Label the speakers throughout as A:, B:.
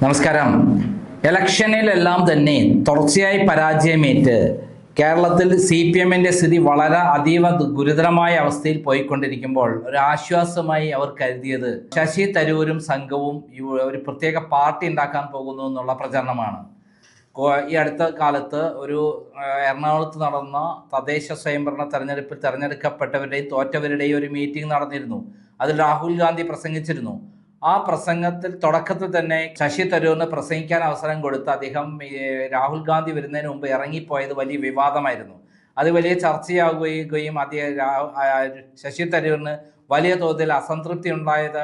A: നമസ്കാരം. ഇലക്ഷനിലെല്ലാം തന്നെ തുടർച്ചയായി പരാജയമേറ്റ് കേരളത്തിൽ CPM-ന്റെ സ്ഥിതി വളരെ അതീവ ഗുരുതരമായ അവസ്ഥയിൽ പോയിക്കൊണ്ടിരിക്കുമ്പോൾ ഒരു ആശ്വാസമായി അവർ കരുതിയത് ശശി തരൂരും സംഘവും ഒരു പ്രത്യേക പാർട്ടി ഉണ്ടാക്കാൻ പോകുന്നു എന്നുള്ള പ്രചരണമാണ്. ഈ അടുത്ത കാലത്ത് ഒരു എറണാകുളത്ത് നടന്ന തദ്ദേശ സ്വയംഭരണ തെരഞ്ഞെടുപ്പിൽ തെരഞ്ഞെടുക്കപ്പെട്ടവരുടെയും തോറ്റവരുടെയും ഒരു മീറ്റിംഗ് നടന്നിരുന്നു. അതിൽ രാഹുൽ ഗാന്ധി പ്രസംഗിച്ചിരുന്നു. ആ പ്രസംഗത്തിൽ തുടക്കത്തിൽ തന്നെ ശശി തരൂരിന് പ്രസംഗിക്കാൻ അവസരം കൊടുത്ത് അദ്ദേഹം രാഹുൽ ഗാന്ധി വരുന്നതിന് മുമ്പ് ഇറങ്ങിപ്പോയത് വലിയ വിവാദമായിരുന്നു. അത് വലിയ ചർച്ചയാകുകയും ശശി തരൂരിന് വലിയ തോതിൽ അസംതൃപ്തി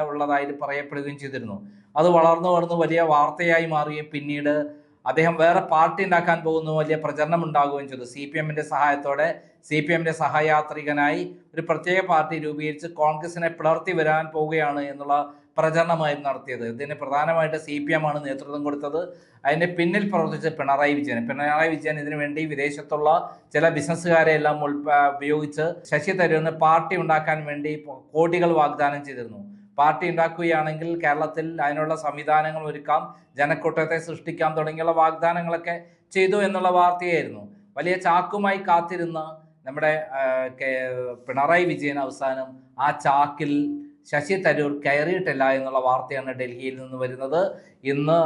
A: ഉള്ളതായിട്ട് പറയപ്പെടുകയും ചെയ്തിരുന്നു. അത് വളർന്നു വലിയ വാർത്തയായി മാറുകയും പിന്നീട് അദ്ദേഹം വേറെ പാർട്ടി ഉണ്ടാക്കാൻ പോകുന്നു, വലിയ പ്രചരണം ഉണ്ടാകുകയും ചെയ്തു. CPM-ന്റെ സഹായത്തോടെ CPM-ന്റെ സഹയാത്രികനായി ഒരു പ്രത്യേക പാർട്ടി രൂപീകരിച്ച് കോൺഗ്രസിനെ പിളർത്തി വരാൻ പോവുകയാണ് എന്നുള്ള പ്രചരണമായിരുന്നു നടത്തിയത്. ഇതിന് പ്രധാനമായിട്ട് CPM-ആണ് നേതൃത്വം കൊടുത്തത്. അതിൻ്റെ പിന്നിൽ പ്രവർത്തിച്ച പിണറായി വിജയൻ ഇതിനു വേണ്ടി വിദേശത്തുള്ള ചില ബിസിനസ്സുകാരെ എല്ലാം ഉപയോഗിച്ച് ശശി തരൂരിന് പാർട്ടി ഉണ്ടാക്കാൻ വേണ്ടി കോടികൾ വാഗ്ദാനം ചെയ്തിരുന്നു. പാർട്ടി ഉണ്ടാക്കുകയാണെങ്കിൽ കേരളത്തിൽ അതിനുള്ള സംവിധാനങ്ങൾ ഒരുക്കാം, ജനക്കൂട്ടത്തെ സൃഷ്ടിക്കാം തുടങ്ങിയുള്ള വാഗ്ദാനങ്ങളൊക്കെ ചെയ്തു എന്നുള്ള വാർത്തയായിരുന്നു. വലിയ ചാക്കുമായി കാത്തിരുന്ന നമ്മുടെ പിണറായി വിജയൻ അവസാനം ആ ചാക്കിൽ ശശി തരൂർ കയറിയിട്ടില്ല എന്നുള്ള വാർത്തയാണ് ഡൽഹിയിൽ നിന്ന് വരുന്നത്. ഇന്ന്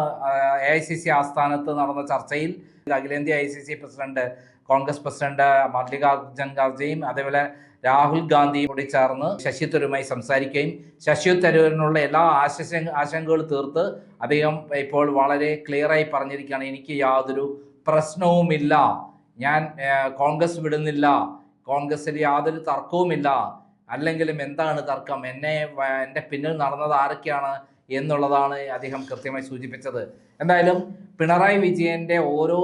A: AICC ആസ്ഥാനത്ത് നടന്ന ചർച്ചയിൽ അഖിലേന്ത്യാ AICC president, Congress president Mallikarjun ഖാർഗെയും അതേപോലെ രാഹുൽ ഗാന്ധിയും കൂടി ചേർന്ന് ശശി തരൂരുമായി സംസാരിക്കുകയും ശശി തരൂരിനുള്ള എല്ലാ ആശങ്കകൾ തീർത്ത് അദ്ദേഹം ഇപ്പോൾ വളരെ ക്ലിയറായി പറഞ്ഞിരിക്കുകയാണ്, എനിക്ക് യാതൊരു പ്രശ്നവുമില്ല, ഞാൻ കോൺഗ്രസ് വിടുന്നില്ല, കോൺഗ്രസിൽ യാതൊരു തർക്കവുമില്ല, അല്ലെങ്കിലും എന്താണ് തർക്കം, എൻ്റെ പിന്നിൽ നടന്നത് ആരൊക്കെയാണ് എന്നുള്ളതാണ് അദ്ദേഹം കൃത്യമായി സൂചിപ്പിച്ചത്. എന്തായാലും പിണറായി വിജയൻ്റെ ഓരോ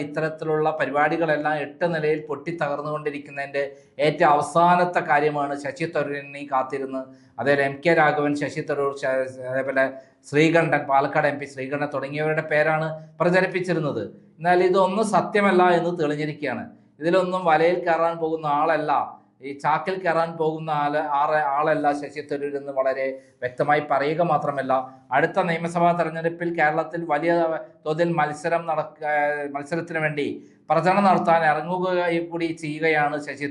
A: ഇത്തരത്തിലുള്ള പരിപാടികളെല്ലാം 8 നിലയിൽ പൊട്ടിത്തകർന്നുകൊണ്ടിരിക്കുന്നതിൻ്റെ ഏറ്റവും അവസാനത്തെ കാര്യമാണ് ശശി തരൂരിനെ കാത്തിരുന്ന് അതേപോലെ MK രാഘവൻ, ശശി തരൂർ, അതേപോലെ ശ്രീകണ്ഠൻ, പാലക്കാട് MP ശ്രീകണ്ഠൻ തുടങ്ങിയവരുടെ പേരാണ് പ്രചരിപ്പിച്ചിരുന്നത്. എന്നാൽ ഇതൊന്നും സത്യമല്ല എന്ന് തെളിഞ്ഞിരിക്കുകയാണ്. ഇതിലൊന്നും വലയിൽ കയറാൻ പോകുന്ന ആളല്ല, ഈ ചാക്കിൽ കയറാൻ പോകുന്ന ആളല്ല ശശി തരൂർ എന്ന് വളരെ വ്യക്തമായി പറയുക മാത്രമല്ല, അടുത്ത നിയമസഭാ തെരഞ്ഞെടുപ്പിൽ കേരളത്തിൽ വലിയ തോതിൽ മത്സരത്തിന് വേണ്ടി പ്രചരണം നടത്താൻ ഇറങ്ങുക കൂടി ചെയ്യുകയാണ് ശശി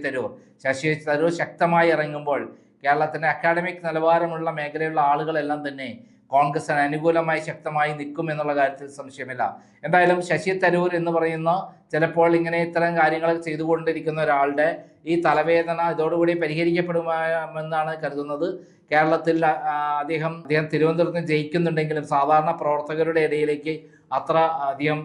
A: തരൂർ. ശക്തമായി ഇറങ്ങുമ്പോൾ കേരളത്തിൻ്റെ അക്കാഡമിക് നിലവാരമുള്ള മേഖലയുള്ള ആളുകളെല്ലാം തന്നെ കോൺഗ്രസിന് അനുകൂലമായി ശക്തമായി നിൽക്കും എന്നുള്ള കാര്യത്തിൽ സംശയമില്ല. എന്തായാലും ശശി തരൂർ എന്ന് പറയുന്ന ചിലപ്പോൾ ഇത്തരം കാര്യങ്ങൾ ചെയ്തുകൊണ്ടിരിക്കുന്ന ഒരാളുടെ ഈ തലവേദന ഇതോടുകൂടി പരിഹരിക്കപ്പെടുമെന്നാണ് കരുതുന്നത്. കേരളത്തിൽ അദ്ദേഹം തിരുവനന്തപുരത്ത് ജയിക്കുന്നുണ്ടെങ്കിലും സാധാരണ പ്രവർത്തകരുടെ ഇടയിലേക്ക് അത്ര അധികം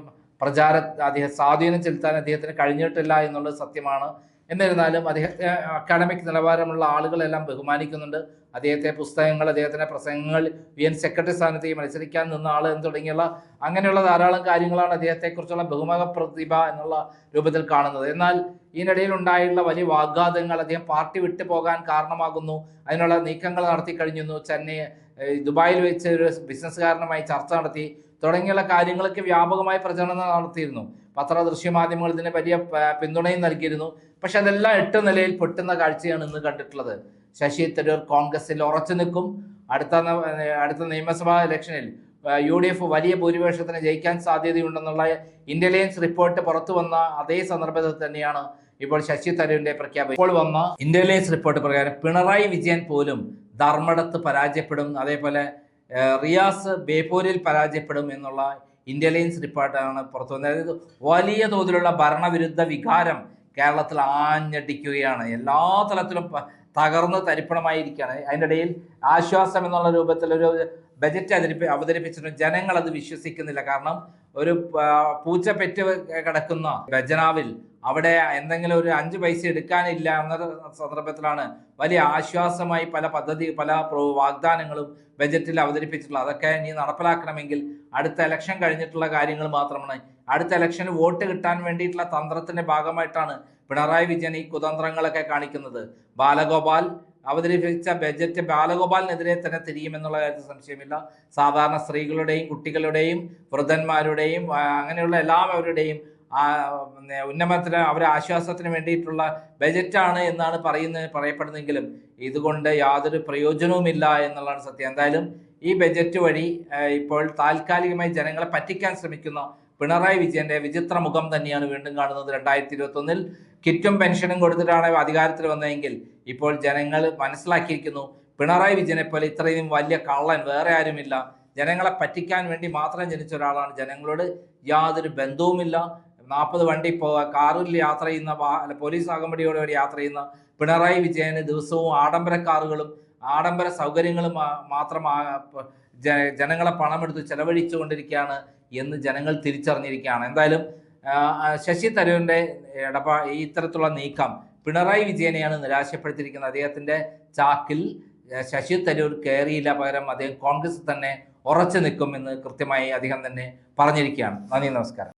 A: സ്വാധീനം ചെലുത്താൻ അദ്ദേഹത്തിന് കഴിഞ്ഞിട്ടില്ല എന്നുള്ളത് സത്യമാണ്. എന്നിരുന്നാലും അദ്ദേഹത്തെ അക്കാഡമിക് നിലവാരമുള്ള ആളുകളെല്ലാം ബഹുമാനിക്കുന്നുണ്ട്. അദ്ദേഹത്തെ പുസ്തകങ്ങൾ, അദ്ദേഹത്തിൻ്റെ പ്രസംഗങ്ങൾ, UN സെക്രട്ടറി സ്ഥാനത്തേക്ക് മത്സരിക്കാൻ നിന്ന ആൾ എന്ന് തുടങ്ങിയുള്ള അങ്ങനെയുള്ള ധാരാളം കാര്യങ്ങളാണ് അദ്ദേഹത്തെക്കുറിച്ചുള്ള ബഹുമുഖ പ്രതിഭ എന്നുള്ള രൂപത്തിൽ കാണുന്നത്. എന്നാൽ ഇതിനിടയിൽ ഉണ്ടായുള്ള വലിയ വാഗ്വാദങ്ങൾ അദ്ദേഹം പാർട്ടി വിട്ടു പോകാൻ കാരണമാകുന്നു, അതിനുള്ള നീക്കങ്ങൾ നടത്തി കഴിഞ്ഞു, ദുബായിൽ വെച്ച് ഒരു ബിസിനസ്സുകാരനുമായി ചർച്ച നടത്തി തുടങ്ങിയുള്ള കാര്യങ്ങളൊക്കെ വ്യാപകമായി പ്രചരണം നടത്തിയിരുന്നു. ദൃശ്യമാധ്യമങ്ങൾ ഇതിന് വലിയ പിന്തുണയും നൽകിയിരുന്നു. പക്ഷെ അതെല്ലാം 8 നിലയിൽ പൊട്ടുന്ന കാഴ്ചയാണ് ഇന്ന് കണ്ടിട്ടുള്ളത്. ശശി തരൂർ കോൺഗ്രസിൽ ഉറച്ചു നിൽക്കും. അടുത്ത നിയമസഭാ ഇലക്ഷനിൽ UDF വലിയ ഭൂരിപക്ഷത്തിന് ജയിക്കാൻ സാധ്യതയുണ്ടെന്നുള്ള ഇന്റലിജൻസ് റിപ്പോർട്ട് പുറത്തു വന്ന അതേ സന്ദർഭത്തിൽ തന്നെയാണ് ഇപ്പോൾ ശശി തരൂരിന്റെ പ്രഖ്യാപനം. ഇപ്പോൾ വന്ന ഇന്റലിജൻസ് റിപ്പോർട്ട് പ്രകാരം പിണറായി വിജയൻ പോലും ധർമ്മടത്ത് പരാജയപ്പെടും, അതേപോലെ റിയാസ് ബേപ്പൂരിൽ പരാജയപ്പെടും എന്നുള്ള ഇന്റലിജൻസ് റിപ്പോർട്ടാണ് പുറത്തു വന്നത്. അതായത് വലിയ തോതിലുള്ള ഭരണവിരുദ്ധ വികാരം കേരളത്തിൽ ആഞ്ഞടിക്കുകയാണ്. എല്ലാ തലത്തിലും തകർന്ന് തരിപ്പണമായിരിക്കുകയാണ്. അതിൻ്റെ ഇടയിൽ ആശ്വാസം എന്നുള്ള രൂപത്തിൽ ഒരു ബജറ്റ് അവതരിപ്പിച്ചിട്ടുണ്ട്. ജനങ്ങൾ അത് വിശ്വസിക്കുന്നില്ല. കാരണം ഒരു പൂച്ച പെറ്റ് കിടക്കുന്ന ഖജനാവിൽ അവിടെ എന്തെങ്കിലും ഒരു 5 പൈസ എടുക്കാനില്ല എന്ന സന്ദർഭത്തിലാണ് വലിയ ആശ്വാസമായി പല വാഗ്ദാനങ്ങളും ബജറ്റിൽ അവതരിപ്പിച്ചിട്ടുള്ളത്. അതൊക്കെ ഇനി നടപ്പിലാക്കണമെങ്കിൽ അടുത്ത ഇലക്ഷൻ കഴിഞ്ഞിട്ടുള്ള കാര്യങ്ങൾ മാത്രമാണ്. അടുത്ത ഇലക്ഷന് വോട്ട് കിട്ടാൻ വേണ്ടിയിട്ടുള്ള തന്ത്രത്തിന്റെ ഭാഗമായിട്ടാണ് പിണറായി വിജയൻ ഈ കുതന്ത്രങ്ങളൊക്കെ കാണിക്കുന്നത്. ബാലഗോപാൽ അവതരിപ്പിച്ച ബജറ്റ് ബാലഗോപാലിനെതിരെ തന്നെ തിരിയുമെന്നുള്ള കാര്യത്തിൽ സംശയമില്ല. സാധാരണ സ്ത്രീകളുടെയും കുട്ടികളുടെയും വൃദ്ധന്മാരുടെയും അങ്ങനെയുള്ള എല്ലാവരുടെയും ഉന്നമനത്തിന് അവരെ ആശ്വാസത്തിന് വേണ്ടിയിട്ടുള്ള ബജറ്റാണ് എന്നാണ് പറയപ്പെടുന്നെങ്കിലും ഇതുകൊണ്ട് യാതൊരു പ്രയോജനവുമില്ല എന്നുള്ളതാണ് സത്യം. എന്തായാലും ഈ ബജറ്റ് വഴി ഇപ്പോൾ താൽക്കാലികമായി ജനങ്ങളെ പറ്റിക്കാൻ ശ്രമിക്കുന്ന പിണറായി വിജയന്റെ വിചിത്ര മുഖം തന്നെയാണ് വീണ്ടും കാണുന്നത്. 2021 കിറ്റും പെൻഷനും കൊടുത്തിട്ടാണ് അധികാരത്തിൽ വന്നതെങ്കിൽ ഇപ്പോൾ ജനങ്ങൾ മനസ്സിലാക്കിയിരിക്കുന്നു പിണറായി വിജയനെ പോലെ ഇത്രയും വലിയ കള്ളൻ വേറെ ആരുമില്ല. ജനങ്ങളെ പറ്റിക്കാൻ വേണ്ടി മാത്രം ജനിച്ച ഒരാളാണ്. ജനങ്ങളോട് യാതൊരു ബന്ധവുമില്ല. 40 വണ്ടി കാറിൽ യാത്ര ചെയ്യുന്ന പോലീസ് അകമ്പടിയോടെ യാത്ര ചെയ്യുന്ന പിണറായി വിജയന് ദിവസവും ആഡംബര കാറുകളും ആഡംബര സൗകര്യങ്ങളും മാത്രം ജനങ്ങളെ പണമെടുത്ത് ചെലവഴിച്ചുകൊണ്ടിരിക്കുകയാണ് എന്ന് ജനങ്ങൾ തിരിച്ചറിഞ്ഞിരിക്കുകയാണ്. എന്തായാലും ശശി തരൂരിൻ്റെ ഈ ഇത്തരത്തിലുള്ള നീക്കം പിണറായി വിജയനെയാണ് നിരാശപ്പെടുത്തിയിരിക്കുന്നത്. അദ്ദേഹത്തിൻ്റെ ചാക്കിൽ ശശി തരൂർ കയറിയില്ല, പകരം അദ്ദേഹം കോൺഗ്രസ് തന്നെ ഉറച്ചു നിൽക്കുമെന്ന് കൃത്യമായി അദ്ദേഹം തന്നെ പറഞ്ഞിരിക്കുകയാണ്. നന്ദി, നമസ്കാരം.